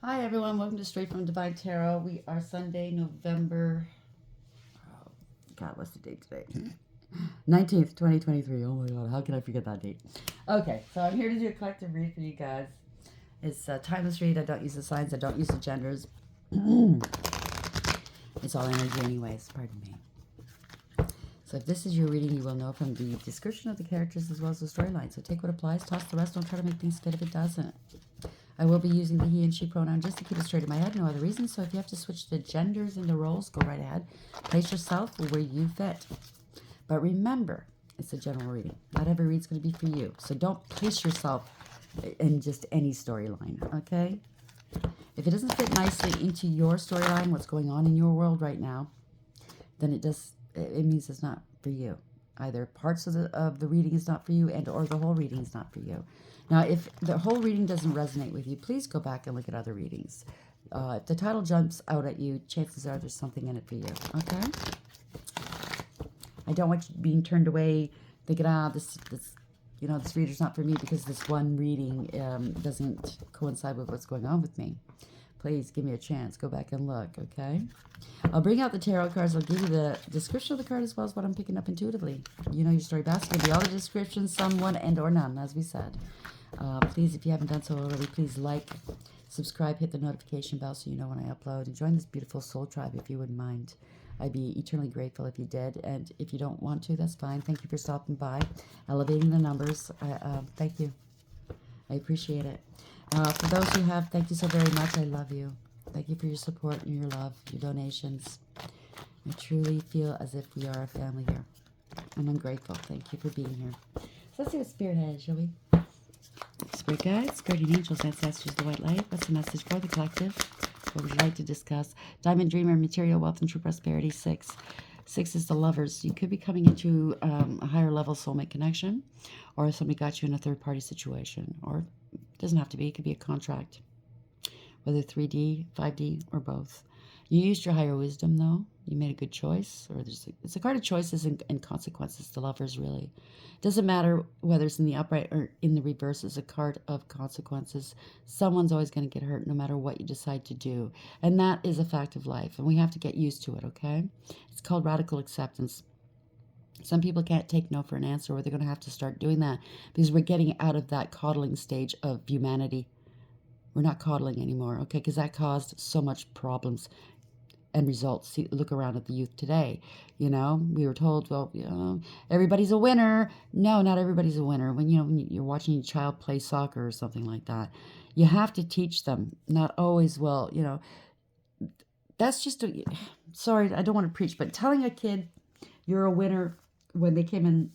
Hi everyone, welcome to Straight from Divine Tarot. We are Sunday, November. Oh, God, what's the date today? 19th, 2023. Oh my God, how can I forget that date? Okay, so I'm here to do a collective read for you guys. It's a timeless read. I don't use the signs, I don't use the genders. It's all energy, anyways. Pardon me. So if this is your reading, you will know from the description of the characters as well as the storyline. So take what applies, toss the rest. Don't try to make things fit if it doesn't. I will be using the he and she pronoun just to keep it straight in my head, no other reason. So if you have to switch the genders and the roles, go right ahead. Place yourself where you fit. But remember, it's a general reading. Not every read's going to be for you. So don't place yourself in just any storyline, okay? If it doesn't fit nicely into your storyline, what's going on in your world right now, then it means it's not for you. Either parts of the reading is not for you and or the whole reading is not for you. Now, if the whole reading doesn't resonate with you, please go back and look at other readings. If the title jumps out at you, chances are there's something in it for you, okay? I don't want you being turned away thinking, this reader's not for me because this one reading doesn't coincide with what's going on with me. Please give me a chance. Go back and look, okay? I'll bring out the tarot cards. I'll give you the description of the card as well as what I'm picking up intuitively. You know your story best. Give me all the descriptions, some, one, and or none, as we said. Please, if you haven't done so already, please like, subscribe, hit the notification bell so you know when I upload, and join this beautiful soul tribe if you wouldn't mind. I'd be eternally grateful if you did, and if you don't want to, that's fine. Thank you for stopping by, elevating the numbers. Thank you. I appreciate it. For those who have, thank you so very much. I love you. Thank you for your support and your love, your donations. I truly feel as if we are a family here, and I'm grateful. Thank you for being here. So let's see what Spirit has, shall we? Spirit guides, guardian angels, ancestors, the white light. What's the message for the collective? What would you like to discuss? Diamond Dreamer, material wealth and true prosperity. 6. 6 is the lovers. You could be coming into a higher level soulmate connection, or somebody got you in a third party situation, or it doesn't have to be. It could be a contract, whether 3D, 5D, or both. You used your higher wisdom, though. You made a good choice. It's a card of choices and consequences, the lovers, really. Doesn't matter whether it's in the upright or in the reverse. It's a card of consequences. Someone's always going to get hurt no matter what you decide to do. And that is a fact of life. And we have to get used to it, okay? It's called radical acceptance. Some people can't take no for an answer, or they're going to have to start doing that because we're getting out of that coddling stage of humanity. We're not coddling anymore, okay? Because that caused so much problems and results. See, look around at the youth today. We were told, well, everybody's a winner. No, not everybody's a winner. When you're watching your child play soccer or something like that, you have to teach them. Not always, that's just sorry, I don't want to preach, but telling a kid you're a winner when they came in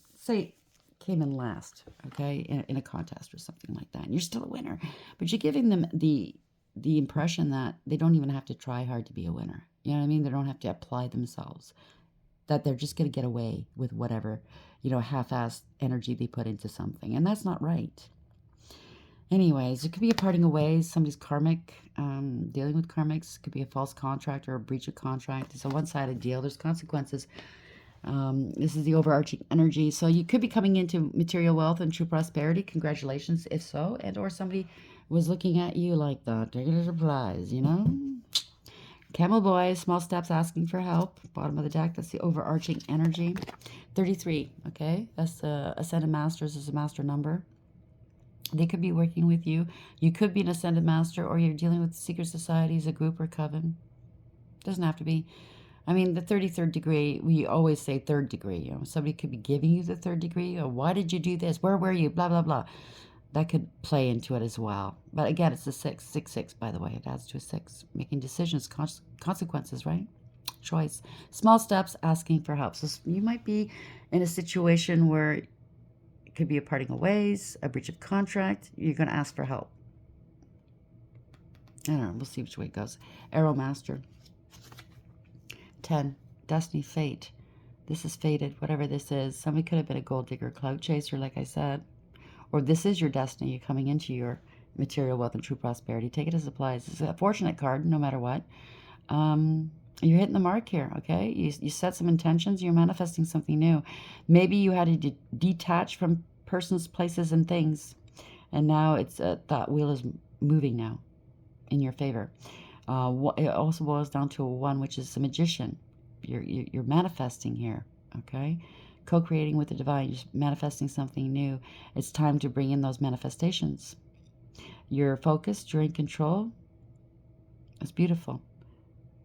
last, okay, in a contest or something like that, and you're still a winner, but you're giving them the impression that they don't even have to try hard to be a winner. You know what I mean? They don't have to apply themselves. That they're just going to get away with whatever, half-assed energy they put into something. And that's not right. Anyways, it could be a parting of ways. Somebody's karmic, dealing with karmics. It could be a false contract or a breach of contract. It's a one-sided deal. There's consequences. This is the overarching energy. So you could be coming into material wealth and true prosperity. Congratulations, if so. And or somebody was looking at you like the ticket applies, Camel boy, small steps asking for help. Bottom of the deck, that's the overarching energy. 33, okay? That's the Ascended Masters is a master number. They could be working with you. You could be an Ascended Master, or you're dealing with secret societies, a group or coven. Doesn't have to be. I mean, the 33rd degree, we always say third degree. Somebody could be giving you the third degree, or why did you do this? Where were you? Blah, blah, blah. That could play into it as well. But again, it's a 6. 6, 6, by the way. It adds to a 6. Making decisions, consequences, right? Choice. Small steps, asking for help. So you might be in a situation where it could be a parting of ways, a breach of contract. You're going to ask for help. I don't know. We'll see which way it goes. Arrow Master. 10. Destiny, fate. This is fated, whatever this is. Somebody could have been a gold digger, clout chaser, like I said. Or this is your destiny. You're coming into your material wealth and true prosperity. Take it as it applies. It's a fortunate card, no matter what. You're hitting the mark here, okay? You set some intentions. You're manifesting something new. Maybe you had to detach from persons, places, and things. And now it's that wheel is moving now. in your favor. It also boils down to a 1, which is a magician. You're manifesting here, okay? Co-creating with the divine. You're manifesting something new. It's time to bring in those manifestations. You're focused. You're in control. It's beautiful.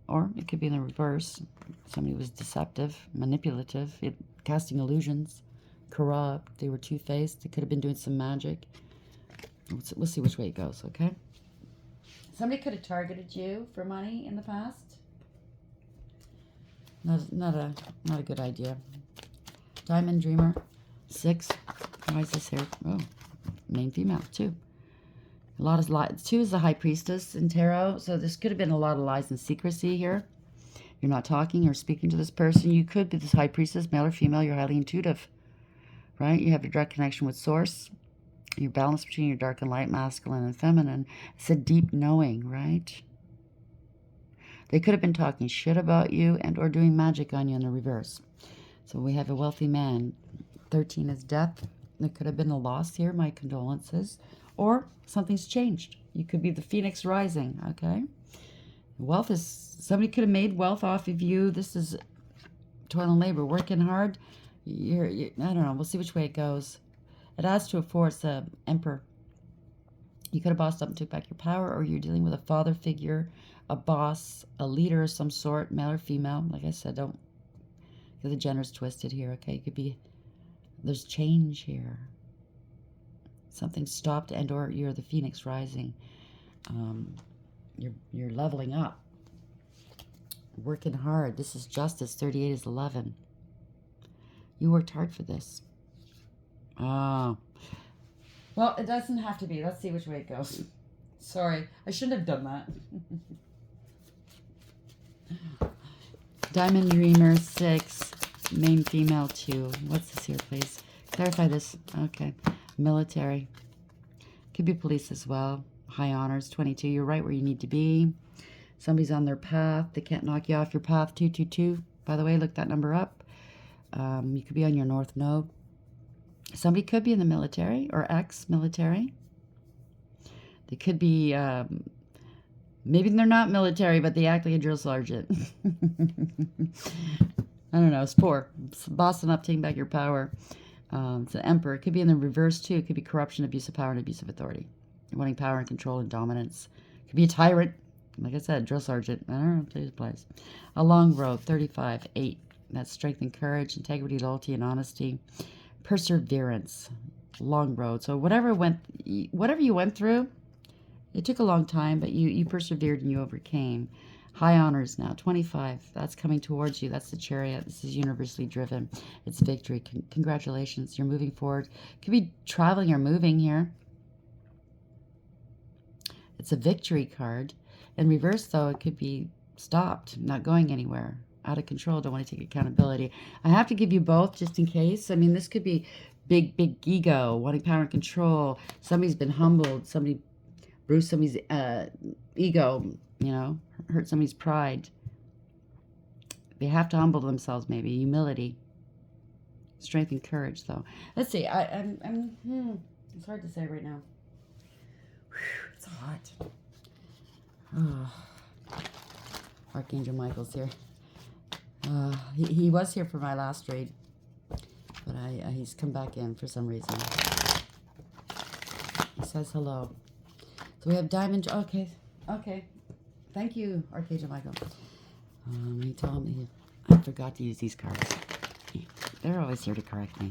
Or it could be in the reverse. Somebody was deceptive, manipulative, casting illusions, corrupt. They were two-faced. They could have been doing some magic. We'll see which way it goes, okay? Somebody could have targeted you for money in the past. Not a good idea. Diamond Dreamer, 6. Why is this here? Oh, main female, 2. A lot of lies. 2 is the High Priestess in Tarot, so this could have been a lot of lies and secrecy here. You're not talking or speaking to this person. You could be this High Priestess, male or female. You're highly intuitive, right? You have a direct connection with Source. You're balanced between your dark and light, masculine and feminine. It's a deep knowing, right? They could have been talking shit about you and or doing magic on you in the reverse. So we have a wealthy man. 13 is death. There could have been a loss here. My condolences. Or something's changed. You could be the phoenix rising, okay? Wealth is, somebody could have made wealth off of you. This is toil and labor, working hard. I don't know. We'll see which way it goes. It adds to a 4. It's the Emperor. You could have bossed up and took back your power, or you're dealing with a father figure, a boss, a leader of some sort, male or female. Like I said, don't get the gender's twisted here, okay? It could be, there's change here. Something stopped, and or you're the phoenix rising. You're leveling up. Working hard. This is justice. 38 is 11. You worked hard for this. Oh. Well, it doesn't have to be. Let's see which way it goes. Sorry. I shouldn't have done that. Diamond Dreamer, 6. Main female, 2. What's this here, please? Clarify this. Okay. Military. Could be police as well. High honors, 22. You're right where you need to be. Somebody's on their path. They can't knock you off your path. 222. By the way, look that number up. You could be on your north node. Somebody could be in the military or ex-military. They could be, maybe they're not military, but they act like a drill sergeant. I don't know. It's 4. It's bossing up, taking back your power. It's the Emperor. It could be in the reverse, too. It could be corruption, abuse of power, and abuse of authority. Wanting power and control and dominance. It could be a tyrant. Like I said, drill sergeant. I don't know. Please, place. A long road, 35, 8. That's strength and courage, integrity, loyalty, and honesty. Perseverance. Long road. So whatever you went through, it took a long time, but you persevered and you overcame. High honors now, 25. That's coming towards you. That's the Chariot. This is universally driven. It's victory. Congratulations. You're moving forward. Could be traveling or moving here. It's a victory card. In reverse, though, it could be stopped, not going anywhere, out of control, don't want to take accountability. I have to give you both just in case. I mean, this could be big ego, wanting power and control. Somebody's been humbled. Somebody bruised somebody's ego, hurt somebody's pride. They have to humble themselves, maybe. Humility. Strength and courage, though. Let's see. It's hard to say right now. Whew, it's hot. Oh. Archangel Michael's here. He was here for my last read, but he's come back in for some reason. He says hello. So we have Diamond. Okay. Thank you, Archangel Michael. He told me I forgot to use these cards. They're always here to correct me.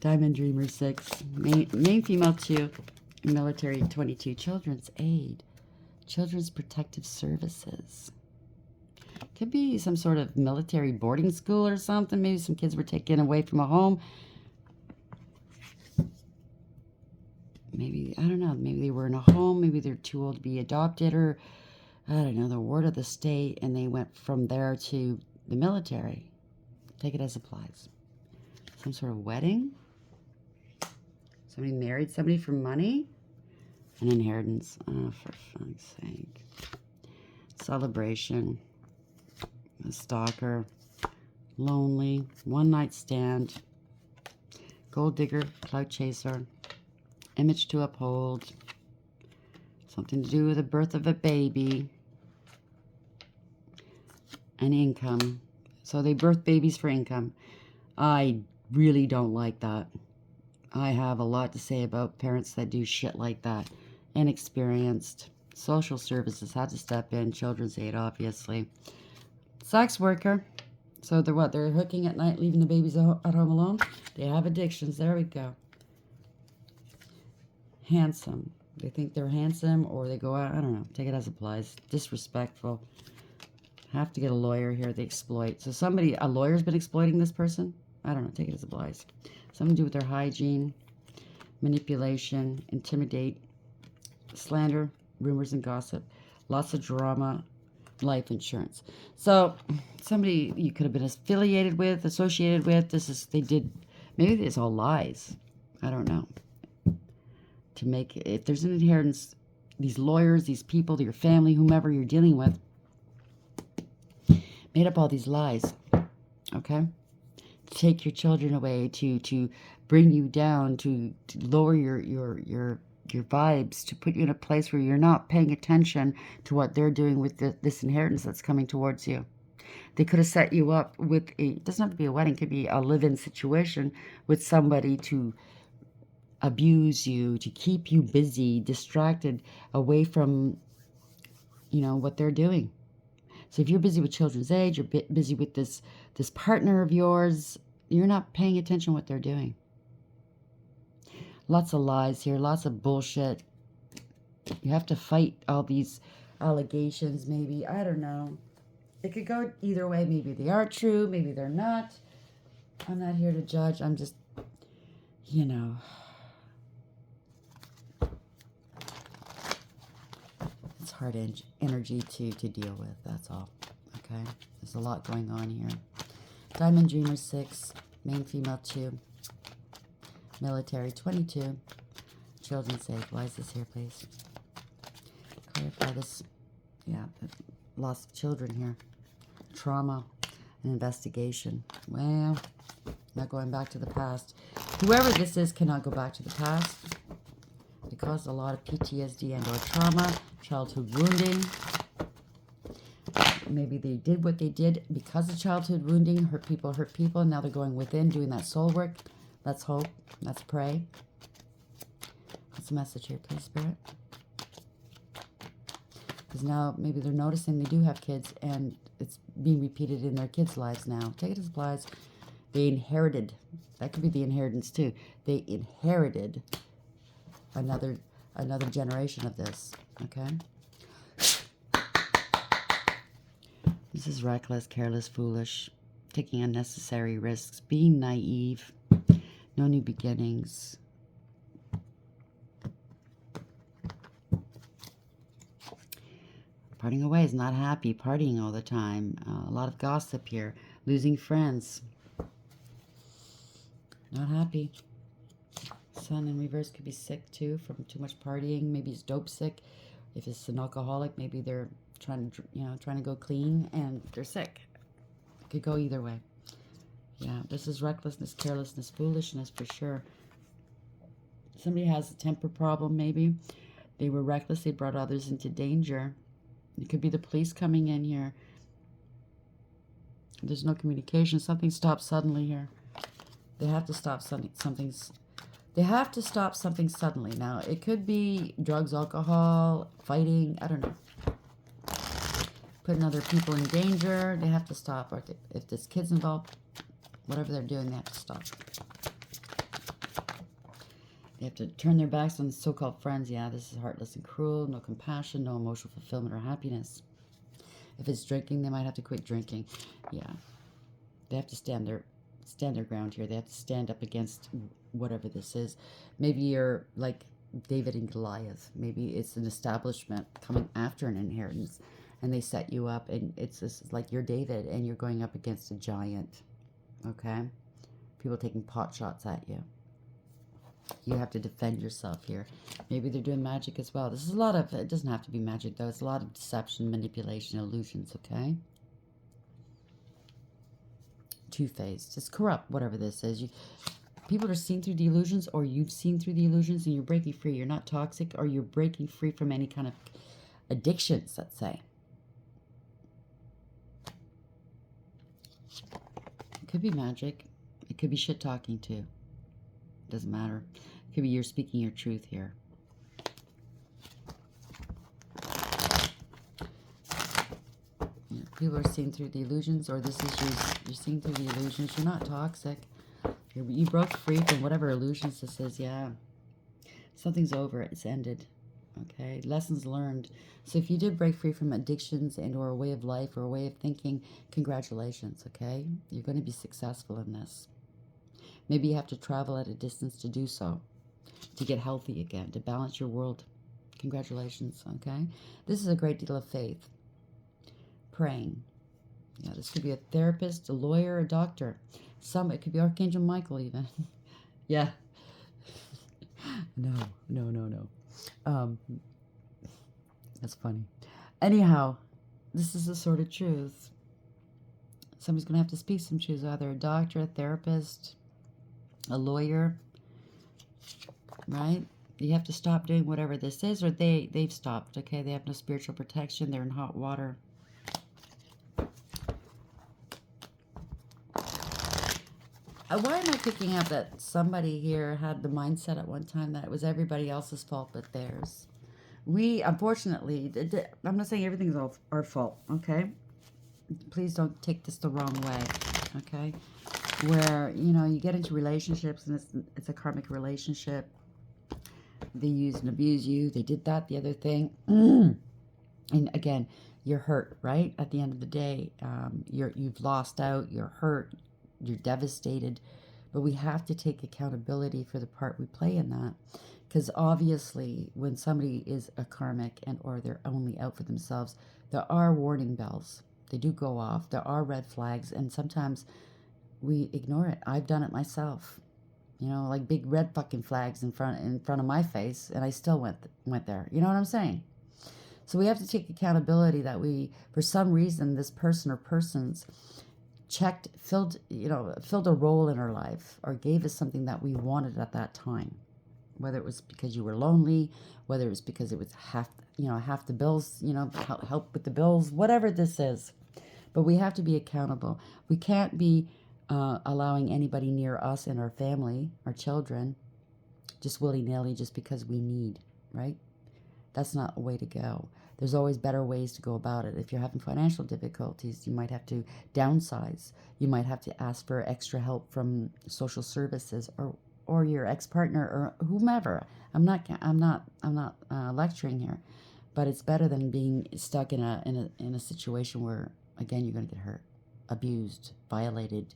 Diamond Dreamer, 6. Main female, 2. Military, 22. Children's aid. Children's protective services. Could be some sort of military boarding school or something. Maybe some kids were taken away from a home. Maybe, I don't know, maybe they were in a home. Maybe they're too old to be adopted, or, I don't know, the ward of the state, and they went from there to the military. Take it as applies. Some sort of wedding. Somebody married somebody for money. An inheritance. Oh, for fuck's sake. Celebration. A stalker. Lonely. One night stand. Gold digger. Clout chaser. Image to uphold. Something to do with the birth of a baby. And income. So they birth babies for income. I really don't like that. I have a lot to say about parents that do shit like that. Inexperienced. Social services had to step in. Children's aid, obviously. Sex worker. So they're what? They're hooking at night, leaving the babies at home alone? They have addictions. There we go. Handsome. They think they're handsome, or they go out. I don't know. Take it as applies. Disrespectful. Have to get a lawyer here. They exploit. So a lawyer's been exploiting this person? I don't know. Take it as applies. Something to do with their hygiene, manipulation, intimidate, slander, rumors and gossip, lots of drama, life insurance. So somebody you could have been affiliated with, associated with. Maybe it's all lies. I don't know. To make, if there's an inheritance, these lawyers, these people, your family, whomever you're dealing with, made up all these lies, okay? To take your children away, to bring you down, to lower your vibes, to put you in a place where you're not paying attention to what they're doing with this inheritance that's coming towards you. They could have set you up with it doesn't have to be a wedding, it could be a live-in situation with somebody to abuse you, to keep you busy, distracted, away from, what they're doing. So if you're busy with children's aid, you're busy with this partner of yours, you're not paying attention to what they're doing. Lots of lies here, lots of bullshit. You have to fight all these allegations, maybe. I don't know. It could go either way. Maybe they are true, maybe they're not. I'm not here to judge. I'm just, it's hard energy to deal with, that's all. Okay? There's a lot going on here. Diamond Dreamer 6, main female 2, military 22, children's aid. Why is this here, please? Clarify this. Yeah, loss of children here. Trauma, an investigation. Well, not going back to the past. Whoever this is cannot go back to the past. It caused a lot of PTSD and or trauma, childhood wounding. Maybe they did what they did because of childhood wounding, hurt people, and now they're going within, doing that soul work. Let's hope. Let's pray. What's the message here, please, Spirit? Because now maybe they're noticing they do have kids, and it's being repeated in their kids' lives now. Take it as applies. They inherited. That could be the inheritance, too. They inherited another generation of this, okay? This is reckless, careless, foolish, taking unnecessary risks, being naive, no new beginnings. Parting away is not happy, partying all the time. A lot of gossip here, losing friends. Not happy. Sun in reverse could be sick too from too much partying. Maybe he's dope sick. If it's an alcoholic, maybe they're trying to go clean and they're sick. It could go either way. Yeah, this is recklessness, carelessness, foolishness for sure. Somebody has a temper problem maybe. They were reckless. They brought others into danger. It could be the police coming in here. There's no communication. Something stops suddenly here. They have to stop something. They have to stop something suddenly. Now, it could be drugs, alcohol, fighting. I don't know. Putting other people in danger. They have to stop. Or if there's kids involved, whatever they're doing, they have to stop. They have to turn their backs on so-called friends. Yeah, this is heartless and cruel. No compassion, no emotional fulfillment or happiness. If it's drinking, they might have to quit drinking. Yeah. They have to stand their ground here. They have to stand up against whatever this is. Maybe you're like David and Goliath. Maybe it's an establishment coming after an inheritance, and they set you up, and it's like you're David, and you're going up against a giant. Okay? People taking pot shots at you. You have to defend yourself here. Maybe they're doing magic as well. This is a lot of, it doesn't have to be magic though. It's a lot of deception, manipulation, illusions, okay? Two-faced. It's corrupt, whatever this is. People are seeing through the illusions, or you've seen through the illusions, and you're breaking free. You're not toxic, or you're breaking free from any kind of addictions, let's say. It could be magic. It could be shit talking too. Doesn't matter. It could be you're speaking your truth here. Yeah, people are seeing through the illusions, or this is you're seeing through the illusions. You're not toxic. You broke free from whatever illusions this is. Yeah. Something's over. It's ended. Okay, lessons learned. So if you did break free from addictions and or a way of life or a way of thinking, congratulations, okay? You're going to be successful in this. Maybe you have to travel at a distance to do so, to get healthy again, to balance your world. Congratulations, okay? This is a great deal of faith. Praying. Yeah, this could be a therapist, a lawyer, a doctor. It could be Archangel Michael even. Yeah. No. That's funny. Anyhow, this is the sort of truth. Somebody's going to have to speak some truth, either a doctor, a therapist, a lawyer, right? You have to stop doing whatever this is, or they've stopped, okay? They have no spiritual protection. They're in hot water. Why am I picking up that somebody here had the mindset at one time that it was everybody else's fault but theirs? We, unfortunately, I'm not saying everything's all our fault, okay? Please don't take this the wrong way, okay? Where, you know, you get into relationships and it's a karmic relationship. They use and abuse you. They did that, the other thing. And again, you're hurt, right? At the end of the day, you've lost out, you're hurt, you're devastated. But we have to take accountability for the part we play in that. Because obviously, when somebody is a karmic and or they're only out for themselves, there are warning bells. They do go off. There are red flags, and sometimes we ignore it. I've done it myself. You know, like big red fucking flags in front of my face, and I still went there. You know what I'm saying? So we have to take accountability that we, for some reason, this person or persons filled a role in our life or gave us something that we wanted at that time. Whether it was because you were lonely, whether it was because it was half the bills, help with the bills, whatever this is. But we have to be accountable. We can't be allowing anybody near us and our family, our children, just willy-nilly just because we need, right? That's not a way to go. There's always better ways to go about it. If you're having financial difficulties, you might have to downsize. You might have to ask for extra help from social services or your ex-partner or whomever. I'm not lecturing here, but it's better than being stuck in a situation where, again, you're going to get hurt, abused, violated.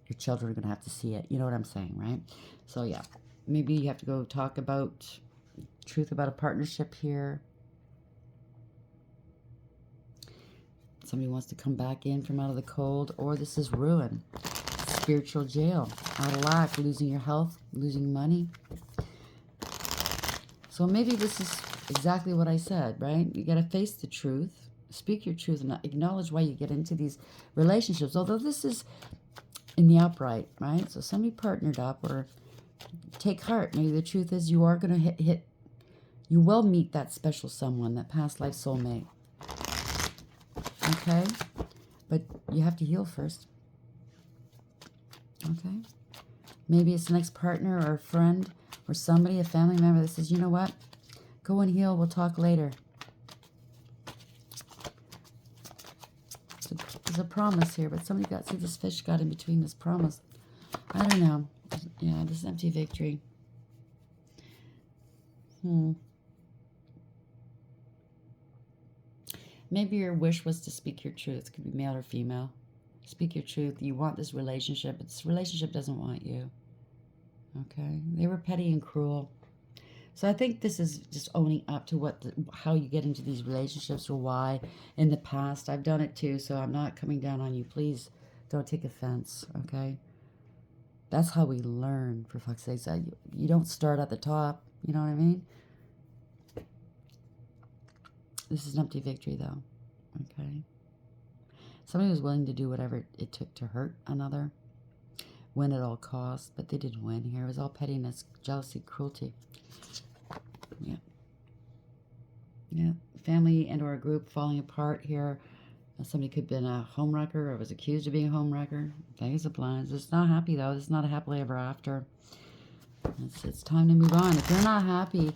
Your children are going to have to see it. You know what I'm saying, right? So yeah, maybe you have to go talk about truth about a partnership here. Somebody wants to come back in from out of the cold, or this is ruin, spiritual jail, out of luck, losing your health, losing money. So maybe this is exactly what I said, right? You got to face the truth, speak your truth, and acknowledge why you get into these relationships. Although this is in the upright, right? So somebody partnered up, or take heart. Maybe the truth is you are going to you will meet that special someone, that past life soulmate. Okay? But you have to heal first. Okay? Maybe it's an ex-partner or a friend or somebody, a family member that says, you know what? Go and heal. We'll talk later. There's a promise here, but somebody see this fish got in between this promise. I don't know. Yeah, this empty victory. Maybe your wish was to speak your truth. It could be male or female. Speak your truth. You want this relationship, but this relationship doesn't want you. Okay? They were petty and cruel. So I think this is just owning up to how you get into these relationships, or why in the past. I've done it too, so I'm not coming down on you. Please don't take offense, okay? That's how we learn, for fuck's sake. You don't start at the top, you know what I mean? This is an empty victory, though, okay? Somebody was willing to do whatever it took to hurt another. win at all costs, but they didn't win here. It was all pettiness, jealousy, cruelty. Yeah. Yeah. Family and or a group falling apart here. Somebody could have been a homewrecker or was accused of being a homewrecker. Days of Blinds. It's not happy, though. It's not a happily ever after. It's time to move on. If you're not happy,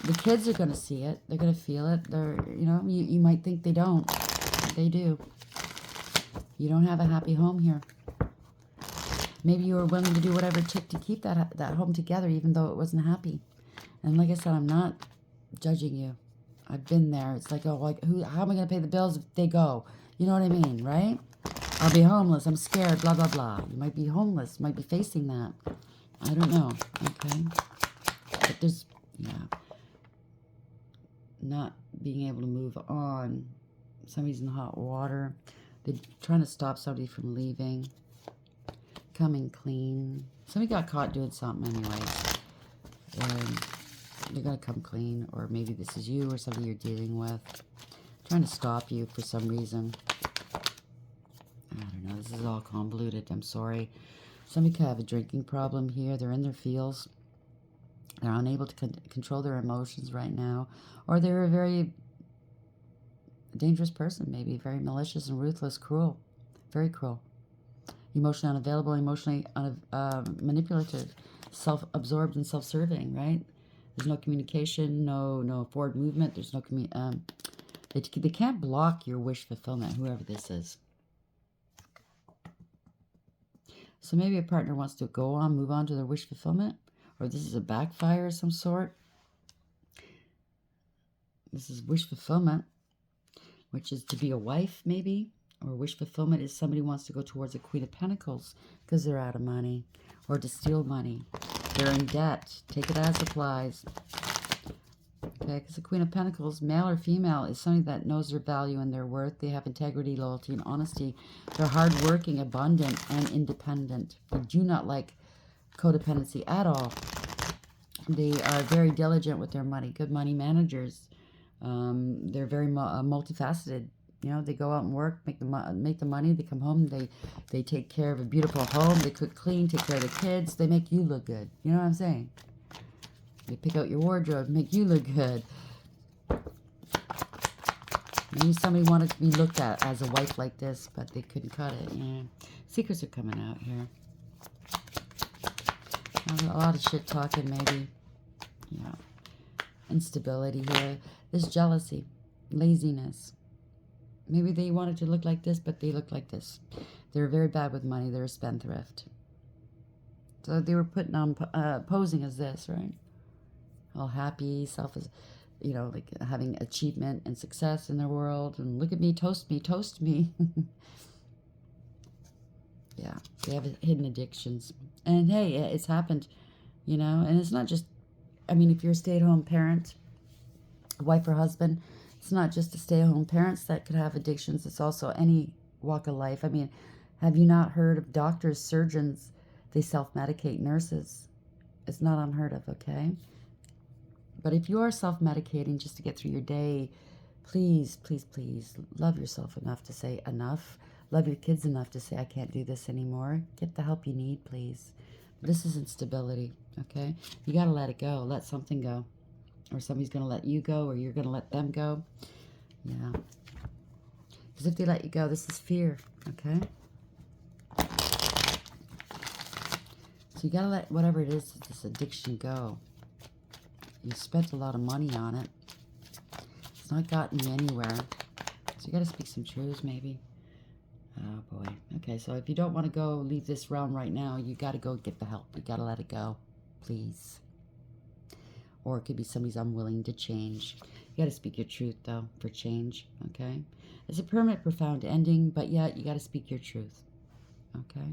the kids are going to see it. They're going to feel it. They're, you might think they don't. They do. You don't have a happy home here. Maybe you were willing to do whatever it took to keep that home together, even though it wasn't happy. And like I said, I'm not judging you. I've been there. It's like, oh, like, how am I going to pay the bills if they go? You know what I mean, right? I'll be homeless. I'm scared, blah, blah, blah. You might be homeless. You might be facing that. I don't know, okay? But there's, yeah, not being able to move on. Somebody's in hot water. They're trying to stop somebody from leaving. Coming clean. Somebody got caught doing something anyways. And they're going to come clean. Or maybe this is you or somebody you're dealing with. Trying to stop you for some reason. I don't know. This is all convoluted. I'm sorry. Somebody could have a drinking problem here. They're in their feels. They're unable to control their emotions right now. Or they're a very dangerous person, maybe. Very malicious and ruthless, cruel. Very cruel. Emotionally unavailable, emotionally manipulative, self-absorbed and self-serving, right? There's no communication, no forward movement. There's no they can't block your wish fulfillment, whoever this is. So maybe a partner wants to move on to their wish fulfillment, or this is a backfire of some sort. This is wish fulfillment, which is to be a wife, maybe. Or wish fulfillment is somebody wants to go towards a Queen of Pentacles because they're out of money, or to steal money. They're in debt. Take it as applies. Okay, because the Queen of Pentacles, male or female, is somebody that knows their value and their worth. They have integrity, loyalty, and honesty. They're hardworking, abundant, and independent. They do not like codependency at all. They are very diligent with their money, good money managers. They're very multifaceted. You know, they go out and work, make the money. They come home. They take care of a beautiful home. They cook, clean, take care of the kids. They make you look good. You know what I'm saying? They pick out your wardrobe, make you look good. Maybe somebody wanted to be looked at as a wife like this, but they couldn't cut it. Yeah, secrets are coming out here. A lot of shit talking, maybe. Yeah, instability here. There's jealousy, laziness. Maybe they wanted to look like this, but they look like this. They're very bad with money. They're a spendthrift. So they were putting on, posing as this, right? All happy, like having achievement and success in their world. And look at me, toast me, toast me. Yeah, they have hidden addictions. And hey, it's happened, and it's not just, if you're a stay-at-home parent, wife or husband, it's not just the stay-at-home parents that could have addictions. It's also any walk of life. Have you not heard of doctors, surgeons? They self-medicate, nurses. It's not unheard of, okay? But if you are self-medicating just to get through your day, please, please, please love yourself enough to say enough. Love your kids enough to say, I can't do this anymore. Get the help you need, please. This is instability, okay? You got to let it go. Let something go. Or somebody's going to let you go, or you're going to let them go. Yeah. Because if they let you go, this is fear, okay? So you got to let whatever it is, this addiction go. You spent a lot of money on it. It's not gotten you anywhere. So you got to speak some truths, maybe. Oh, boy. Okay, so if you don't want to go leave this realm right now, you got to go get the help. You got to let it go, please. Or it could be somebody's unwilling to change. You got to speak your truth, though, for change, okay? It's a permanent, profound ending, but yet you got to speak your truth, okay?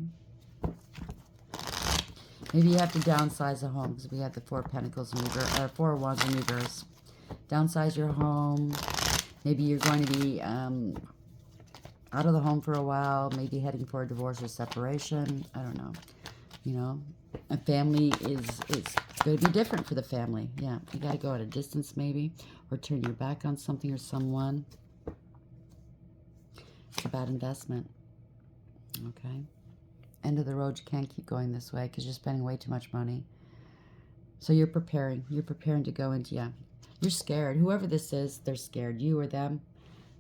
Maybe you have to downsize a home, because we have the Four of Pentacles in reverse, or Four of Wands in reverse. Downsize your home. Maybe you're going to be out of the home for a while, maybe heading for a divorce or separation. I don't know. A family is going to be different for the family. Yeah, you got to go at a distance maybe, or turn your back on something or someone. It's a bad investment. Okay. end of the road. You can't keep going this way because you're spending way too much money. So you're preparing. You're preparing to go into, yeah. You're scared. Whoever this is, they're scared. You or them.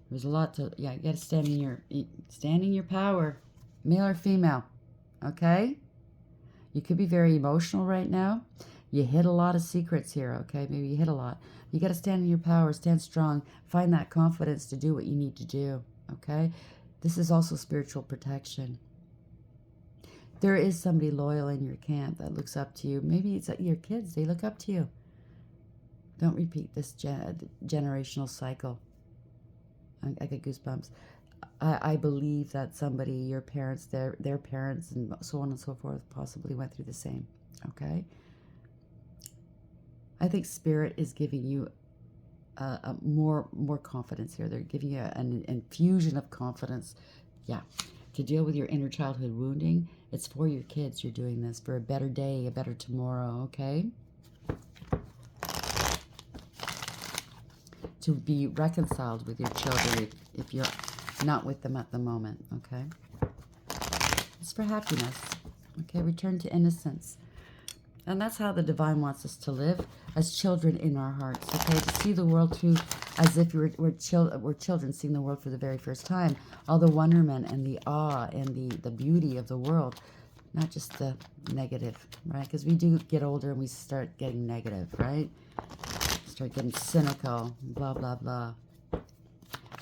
There's a lot to, yeah, you got to stand in your power. Male or female. Okay? You could be very emotional right now. You hid a lot of secrets here, okay? Maybe you hid a lot. You got to stand in your power. Stand strong. Find that confidence to do what you need to do, okay? This is also spiritual protection. There is somebody loyal in your camp that looks up to you. Maybe it's your kids. They look up to you. Don't repeat this generational cycle. I get goosebumps. I believe that somebody, your parents, their parents, and so on and so forth, possibly went through the same. Okay? I think Spirit is giving you more confidence here. They're giving you an infusion of confidence. Yeah. To deal with your inner childhood wounding. It's for your kids you're doing this. For a better day, a better tomorrow. Okay? To be reconciled with your children if you're not with them at the moment, okay? It's for happiness, okay? Return to innocence. And that's how the divine wants us to live, as children in our hearts, okay? To see the world through as if we're children seeing the world for the very first time. All the wonderment and the awe and the beauty of the world, not just the negative, right? Because we do get older and we start getting negative, right? Start getting cynical, blah, blah, blah.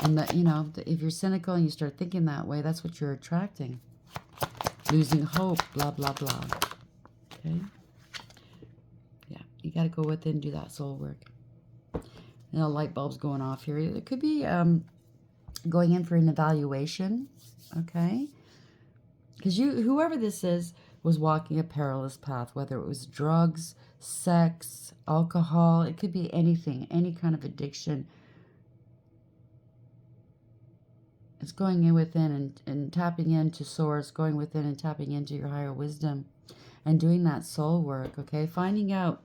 And, if you're cynical and you start thinking that way, that's what you're attracting. Losing hope, blah, blah, blah. Okay? Yeah, you got to go within and do that soul work. Light bulbs going off here. It could be going in for an evaluation, okay? Because whoever this is was walking a perilous path, whether it was drugs, sex, alcohol. It could be anything, any kind of addiction. It's going in within and tapping into source, going within and tapping into your higher wisdom and doing that soul work, okay? Finding out,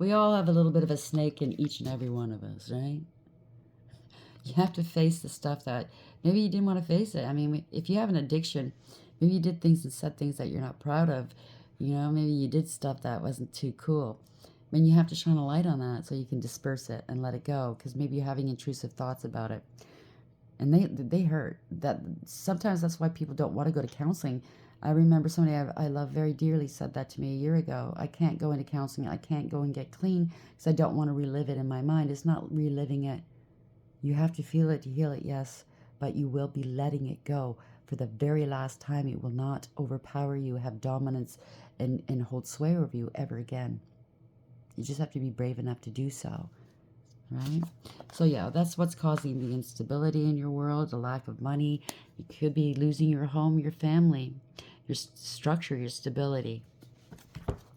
we all have a little bit of a snake in each and every one of us, right? You have to face the stuff that maybe you didn't want to face it. I mean, if you have an addiction, maybe you did things and said things that you're not proud of. Maybe you did stuff that wasn't too cool. I mean, you have to shine a light on that so you can disperse it and let it go, because maybe you're having intrusive thoughts about it. And they hurt. That sometimes that's why people don't want to go to counseling. I remember somebody I love very dearly said that to me a year ago. I can't go into counseling. I can't go and get clean because I don't want to relive it in my mind. It's not reliving it. You have to feel it to heal it, yes, but you will be letting it go. For the very last time, it will not overpower you, have dominance, and hold sway over you ever again. You just have to be brave enough to do so. Right? So yeah, that's what's causing the instability in your world, the lack of money. You could be losing your home, your family, your structure, your stability.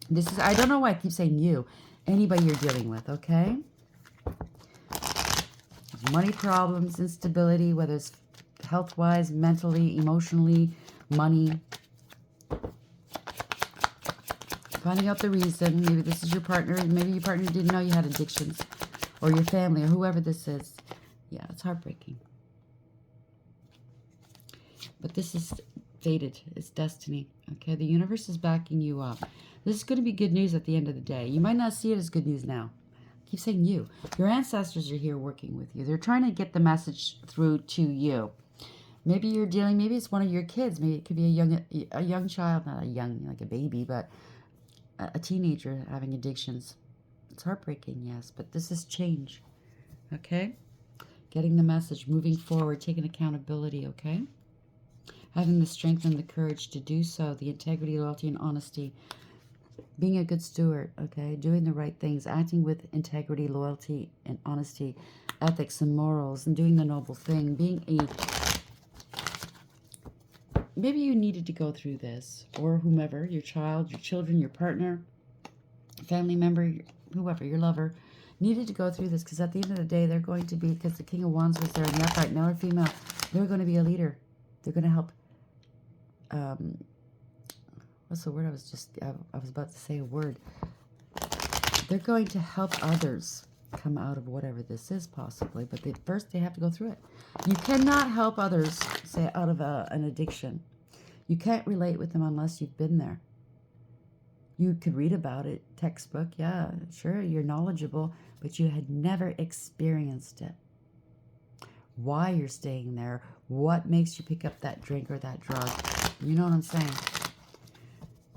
This is, I don't know why I keep saying you. Anybody you're dealing with, okay? Money problems, instability, whether it's health-wise, mentally, emotionally, money. Finding out the reason. Maybe this is your partner. Maybe your partner didn't know you had addictions. Or your family, or whoever this is. Yeah, it's heartbreaking. But this is fated. It's destiny. Okay, the universe is backing you up. This is going to be good news at the end of the day. You might not see it as good news now. I keep saying you. Your ancestors are here working with you. They're trying to get the message through to you. Maybe you're dealing, maybe it's one of your kids. Maybe it could be a young child, not a young, like a baby, but a teenager having addictions. It's heartbreaking, yes, but this is change, okay? Getting the message, moving forward, taking accountability, okay? Having the strength and the courage to do so, the integrity, loyalty, and honesty. Being a good steward, okay? Doing the right things, acting with integrity, loyalty, and honesty, ethics and morals, and doing the noble thing. Being maybe you needed to go through this, or whomever, your child, your children, your partner, family member, whoever, your lover, needed to go through this, because at the end of the day, they're going to be, because the King of Wands was there in the upright, male or female, they're going to be a leader. They're going to help, what's the word I was about to say a word. They're going to help others come out of whatever this is, possibly, but first they have to go through it. You cannot help others, say, out of an addiction. You can't relate with them unless you've been there. You could read about it, textbook, yeah, sure, you're knowledgeable, but you had never experienced it. Why you're staying there, what makes you pick up that drink or that drug. You know what I'm saying?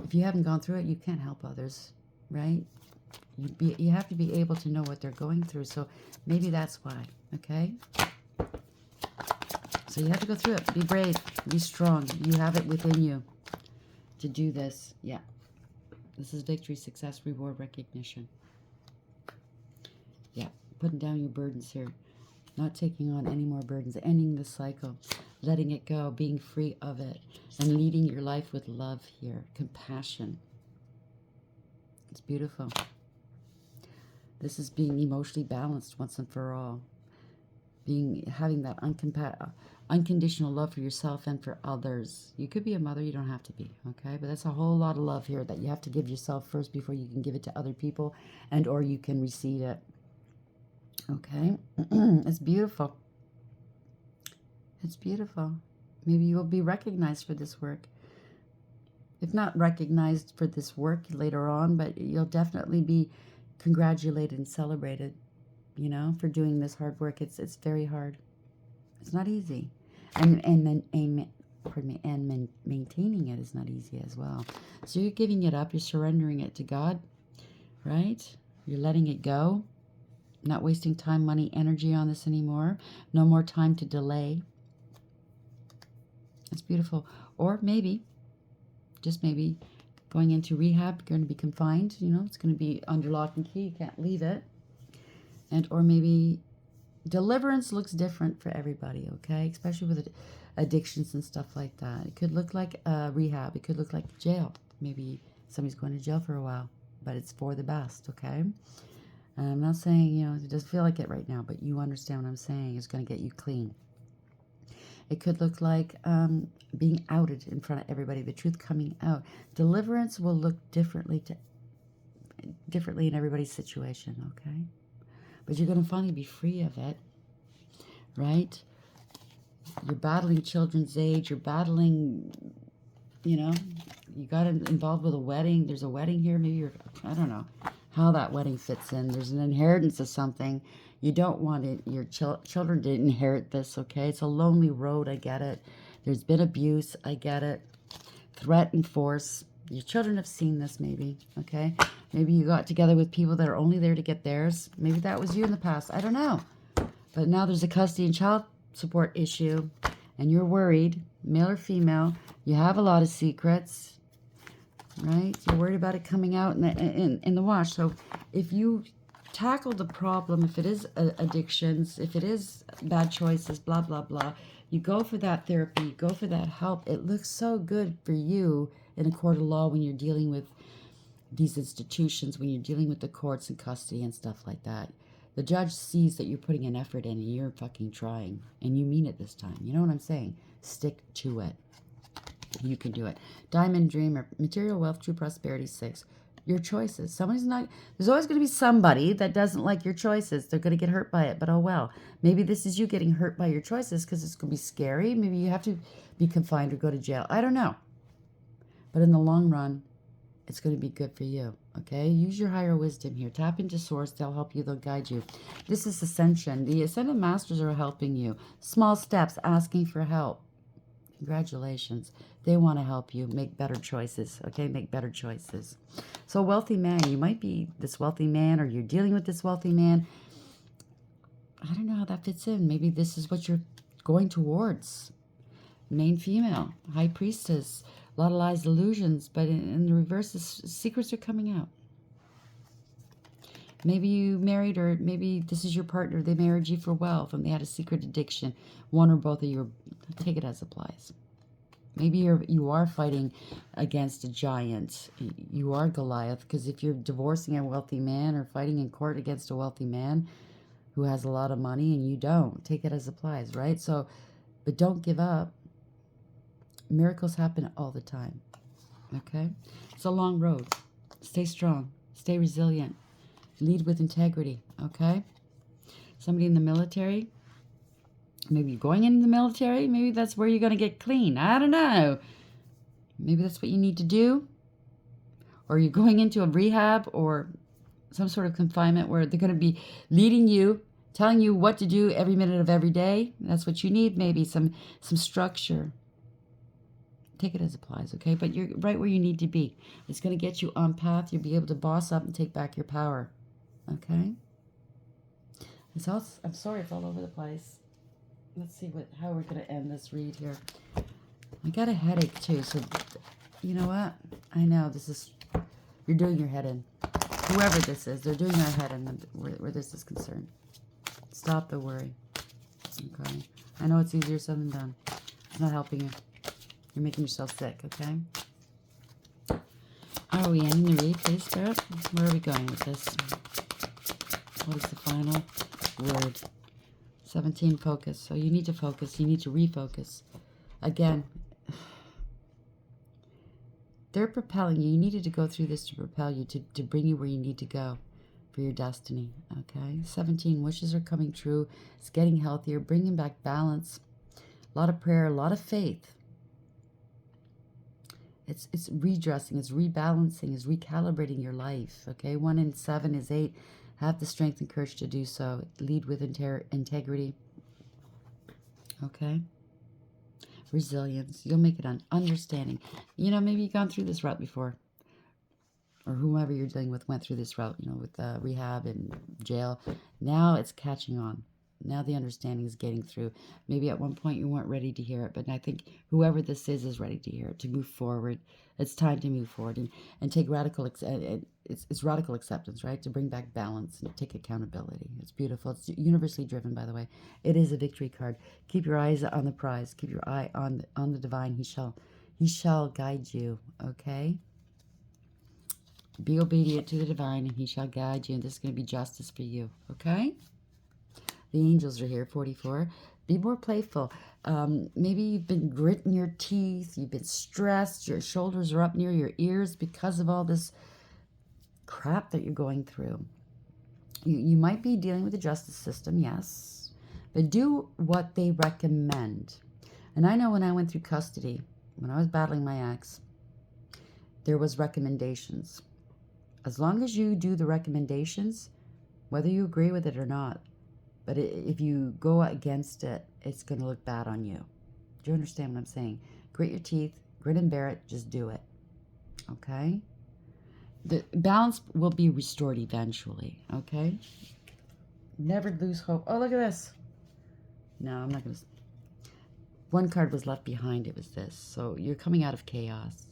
If you haven't gone through it, you can't help others, right? You have to be able to know what they're going through, so maybe that's why, okay? So you have to go through it. Be brave. Be strong. You have it within you to do this. Yeah. This is victory, success, reward, recognition. Yeah. Putting down your burdens here. Not taking on any more burdens. Ending the cycle. Letting it go. Being free of it. And leading your life with love here. Compassion. It's beautiful. This is being emotionally balanced once and for all. Having that unconditional love for yourself and for others. You could be a mother, you don't have to be, okay? But that's a whole lot of love here that you have to give yourself first before you can give it to other people, and or you can receive it. Okay? It's beautiful. It's beautiful. Maybe you will be recognized for this work. If not recognized for this work later on, but you'll definitely be congratulated and celebrated, you know, for doing this hard work. It's very hard. It's not easy. And maintaining it is not easy as well. So you're giving it up. You're surrendering it to God, right? You're letting it go. Not wasting time, money, energy on this anymore. No more time to delay. It's beautiful. Or maybe, just maybe, going into rehab, you're going to be confined. You know, it's going to be under lock and key. You can't leave it. And or maybe deliverance looks different for everybody, okay? Especially with addictions and stuff like that. It could look like rehab. It could look like jail. Maybe somebody's going to jail for a while, but it's for the best, okay? And I'm not saying, you know, it doesn't feel like it right now, but you understand what I'm saying. It's going to get you clean. It could look like being outed in front of everybody, the truth coming out. Deliverance will look differently in everybody's situation, okay? But you're going to finally be free of it, right? You're battling children's age. You're battling, you know, you got involved with a wedding. There's a wedding here. Maybe I don't know how that wedding fits in. There's an inheritance of something. You don't want it, your children to inherit this, okay? It's a lonely road. I get it. There's been abuse. I get it. Threat and force. Your children have seen this maybe, okay? Maybe you got together with people that are only there to get theirs. Maybe that was you in the past. I don't know. But now there's a custody and child support issue, and you're worried, male or female. You have a lot of secrets, right? You're worried about it coming out in the wash. So if you tackle the problem, if it is addictions, if it is bad choices, blah, blah, blah, you go for that therapy, you go for that help. It looks so good for you in a court of law when you're dealing with these institutions, when you're dealing with the courts and custody and stuff like that. The judge sees that you're putting an effort in and you're fucking trying. And you mean it this time. You know what I'm saying? Stick to it. You can do it. Diamond Dreamer. Material wealth, true prosperity, 6. Your choices. There's always going to be somebody that doesn't like your choices. They're going to get hurt by it, but oh well. Maybe this is you getting hurt by your choices because it's going to be scary. Maybe you have to be confined or go to jail. I don't know. But in the long run, it's going to be good for you, okay? Use your higher wisdom here. Tap into Source. They'll help you. They'll guide you. This is Ascension. The Ascended Masters are helping you. Small steps, asking for help. Congratulations. They want to help you make better choices, okay? Make better choices. So wealthy man, you might be this wealthy man or you're dealing with this wealthy man. I don't know how that fits in. Maybe this is what you're going towards. Main female, high priestess. A lot of lies, illusions, but in the reverse, the secrets are coming out. Maybe you married, or maybe this is your partner. They married you for wealth, and they had a secret addiction. One or both of you, take it as applies. Maybe you are fighting against a giant. You are Goliath, because if you're divorcing a wealthy man or fighting in court against a wealthy man who has a lot of money and you don't, take it as applies, right? So, but don't give up. Miracles happen all the time, okay? It's a long road. Stay strong. Stay resilient. Lead with integrity, okay? Somebody in the military, maybe you're going into the military. Maybe that's where you're going to get clean. I don't know. Maybe that's what you need to do. Or you're going into a rehab or some sort of confinement where they're going to be leading you, telling you what to do every minute of every day. That's what you need, maybe some structure. Take it as applies, okay? But you're right where you need to be. It's going to get you on path. You'll be able to boss up and take back your power, okay? I'm sorry it's all over the place. Let's see how we're going to end this read here. I got a headache too, so you know what? I know you're doing your head in. Whoever this is, they're doing their head in where this is concerned. Stop the worry. Okay? I know it's easier said than done. It's not helping you. You're making yourself sick, okay? Are we ending the read, please, Spirit? Where are we going with this? What is the final word? 17, focus. So you need to focus. You need to refocus. Again, they're propelling you. You needed to go through this to propel you, to bring you where you need to go for your destiny, okay? 17, wishes are coming true. It's getting healthier, bringing back balance. A lot of prayer, a lot of faith. It's redressing, it's rebalancing, it's recalibrating your life, okay? 1 in 7 is 8. Have the strength and courage to do so. Lead with integrity, okay? Resilience. You'll make it on understanding. You know, maybe you've gone through this route before. Or whomever you're dealing with went through this route, you know, with rehab and jail. Now it's catching on. Now the understanding is getting through. Maybe at one point you weren't ready to hear it, but I think whoever this is ready to hear it, to move forward. It's time to move forward and take radical, it's radical acceptance, right? To bring back balance and take accountability. It's beautiful. It's universally driven, by the way. It is a victory card. Keep your eyes on the prize. Keep your eye on the divine. He shall guide you, okay? Be obedient to the divine and he shall guide you, and this is going to be justice for you, okay? The angels are here, 44. Be more playful. Maybe you've been gritting your teeth. You've been stressed. Your shoulders are up near your ears because of all this crap that you're going through. You might be dealing with the justice system, yes. But do what they recommend. And I know when I went through custody, when I was battling my ex, there was recommendations. As long as you do the recommendations, whether you agree with it or not, but if you go against it, it's going to look bad on you. Do you understand what I'm saying? Grit your teeth, grit and bear it, just do it. Okay? The balance will be restored eventually. Okay? Never lose hope. Oh, look at this. No, I'm not going to. One card was left behind. It was this. So you're coming out of chaos.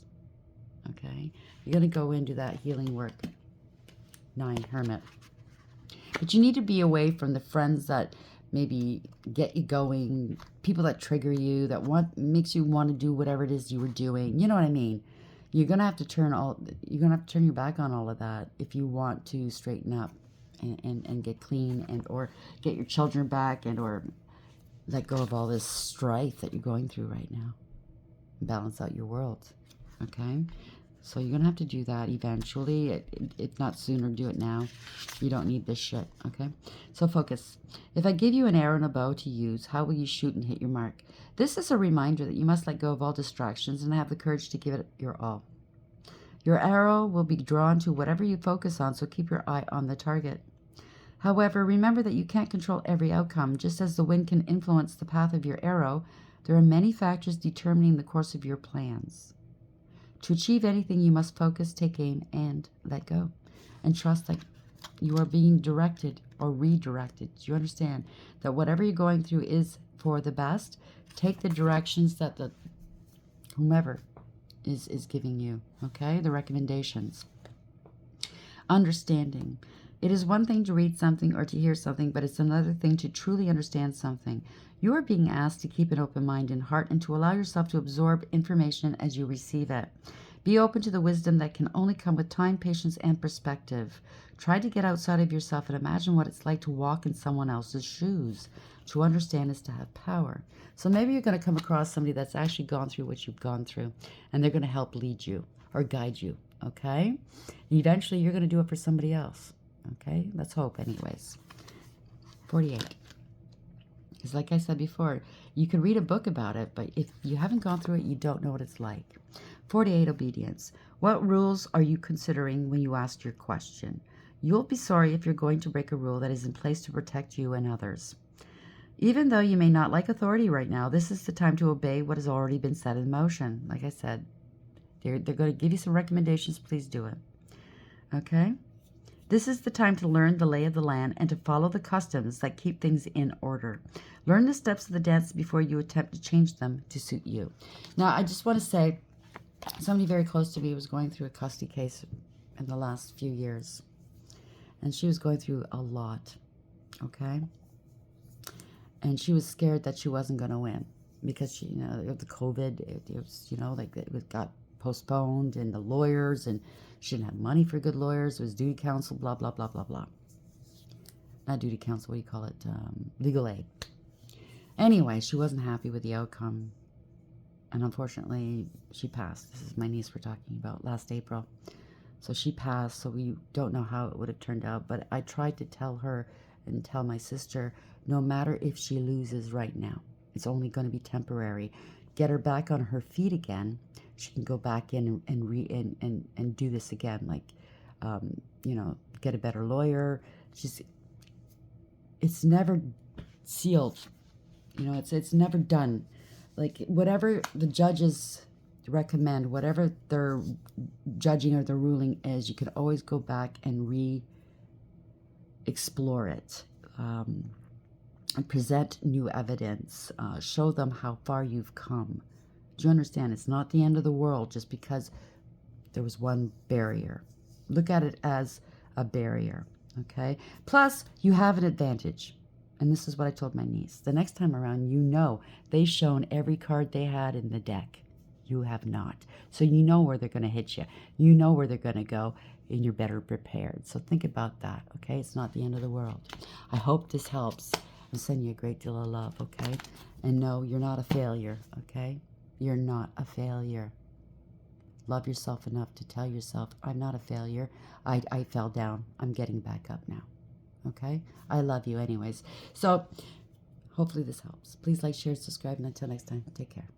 Okay? You're going to go into that healing work. 9, Hermit. But you need to be away from the friends that maybe get you going, people that trigger you, that makes you want to do whatever it is you were doing. You know what I mean? You're gonna have to turn your back on all of that if you want to straighten up and get clean and or get your children back and or let go of all this strife that you're going through right now. Balance out your world. Okay? So you're going to have to do that eventually. If not sooner, do it now. You don't need this shit, okay? So focus. If I give you an arrow and a bow to use, how will you shoot and hit your mark? This is a reminder that you must let go of all distractions and have the courage to give it your all. Your arrow will be drawn to whatever you focus on, so keep your eye on the target. However, remember that you can't control every outcome. Just as the wind can influence the path of your arrow, there are many factors determining the course of your plans. To achieve anything, you must focus, take aim, and let go. And trust that you are being directed or redirected. Do you understand that whatever you're going through is for the best? Take the directions that whomever is giving you, okay? The recommendations. Understanding. It is one thing to read something or to hear something, but it's another thing to truly understand something. You are being asked to keep an open mind and heart and to allow yourself to absorb information as you receive it. Be open to the wisdom that can only come with time, patience, and perspective. Try to get outside of yourself and imagine what it's like to walk in someone else's shoes. To understand is to have power. So maybe you're going to come across somebody that's actually gone through what you've gone through, and they're going to help lead you or guide you, okay? And eventually you're going to do it for somebody else, okay? Let's hope anyways. 48. Because like I said before, you can read a book about it, but if you haven't gone through it, you don't know what it's like. 48, obedience. What rules are you considering when you ask your question? You'll be sorry if you're going to break a rule that is in place to protect you and others. Even though you may not like authority right now, this is the time to obey what has already been set in motion. Like I said, they're going to give you some recommendations. Please do it. Okay? This is the time to learn the lay of the land and to follow the customs that keep things in order. Learn the steps of the dance before you attempt to change them to suit you. Now, I just want to say, somebody very close to me was going through a custody case in the last few years. And she was going through a lot. Okay? And she was scared that she wasn't going to win. Because, she, the COVID, it was, like it got postponed, and the lawyers, and she didn't have money for good lawyers. It was duty counsel, blah, blah, blah, blah, blah. Not duty counsel, what do you call it? Legal aid. Anyway, she wasn't happy with the outcome. And unfortunately, she passed. This is my niece we're talking about, last April. So she passed, so we don't know how it would have turned out. But I tried to tell her and tell my sister, no matter if she loses right now, it's only going to be temporary. Get her back on her feet again. She can go back in and do this again. Like, get a better lawyer. It's never sealed. It's never done. Like, whatever the judges recommend, whatever their judging or their ruling is, you can always go back and re-explore it. And present new evidence. Show them how far you've come. Do you understand? It's not the end of the world just because there was one barrier. Look at it as a barrier, okay? Plus, you have an advantage. And this is what I told my niece. The next time around, they've shown every card they had in the deck. You have not. So you know where they're going to hit you. You know where they're going to go, and you're better prepared. So think about that, okay? It's not the end of the world. I hope this helps. I'm sending you a great deal of love, okay? And no, you're not a failure, okay? You're not a failure. Love yourself enough to tell yourself, I'm not a failure. I fell down. I'm getting back up now, okay? I love you anyways. So hopefully this helps. Please like, share, subscribe, and until next time, take care.